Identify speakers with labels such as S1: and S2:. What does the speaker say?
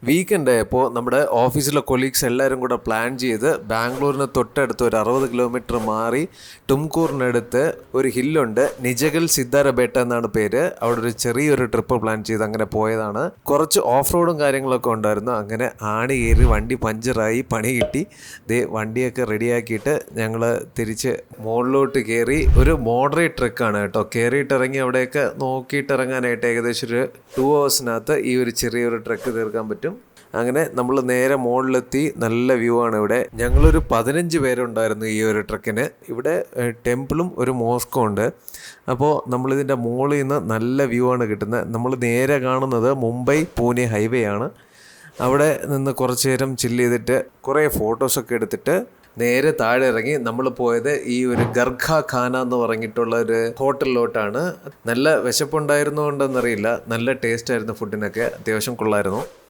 S1: Weekend ആയപ്പോൾ നമ്മുടെ ഓഫീസിലെ കൊളീഗ്സ് എല്ലാവരും കൂടെ പ്ലാൻ ചെയ്ത് ബാംഗ്ലൂരിന് തൊട്ടടുത്ത് ഒരു 60 കിലോമീറ്റർ മാറി ടുംകൂറിനടുത്ത് ഒരു ഹില്ലുണ്ട്, നിജഗൽ സിദ്ധാരബേട്ട എന്നാണ് പേര്. അവിടെ ഒരു ചെറിയൊരു ട്രിപ്പ് പ്ലാൻ ചെയ്ത് അങ്ങനെ പോയതാണ്. കുറച്ച് ഓഫ് റോഡും കാര്യങ്ങളൊക്കെ ഉണ്ടായിരുന്നു. അങ്ങനെ ആണി കയറി വണ്ടി പഞ്ചറായി, പണി കിട്ടി. വണ്ടിയൊക്കെ റെഡിയാക്കിയിട്ട് ഞങ്ങൾ തിരിച്ച് മുകളിലോട്ട് കയറി. ഒരു മോഡറേറ്റ് ട്രെക്കാണ് കേട്ടോ. കയറിയിട്ടിറങ്ങി അവിടെയൊക്കെ നോക്കിയിട്ടിറങ്ങാനായിട്ട് ഏകദേശം ഒരു 2 hours ഈ ഒരു ചെറിയൊരു ട്രെക്ക് തീർക്കാൻ പറ്റും. അങ്ങനെ നമ്മൾ നേരെ മുകളിലെത്തി. നല്ല വ്യൂ ആണ് ഇവിടെ. ഞങ്ങളൊരു 15 പേരുണ്ടായിരുന്നു ഈ ഒരു ട്രക്കിന്. ഇവിടെ ടെമ്പിളും ഒരു മോസ്കും ഉണ്ട്. അപ്പോൾ നമ്മളിതിൻ്റെ മുകളിൽ നിന്ന് നല്ല വ്യൂ ആണ് കിട്ടുന്നത്. നമ്മൾ നേരെ കാണുന്നത് മുംബൈ പൂനെ ഹൈവേ ആണ്. അവിടെ നിന്ന് കുറച്ച് നേരം ചില്ല് ചെയ്തിട്ട് കുറേ ഫോട്ടോസൊക്കെ എടുത്തിട്ട് നേരെ താഴെ ഇറങ്ങി നമ്മൾ പോയത് ഈ ഒരു ഗർഖ ഖാന എന്ന് പറഞ്ഞിട്ടുള്ള ഒരു ഹോട്ടലിലോട്ടാണ്. നല്ല വിശപ്പുണ്ടായിരുന്നുകൊണ്ടെന്നറിയില്ല, നല്ല ടേസ്റ്റ് ആയിരുന്നു ഫുഡിനൊക്കെ, അത്യാവശ്യം കൊള്ളായിരുന്നു.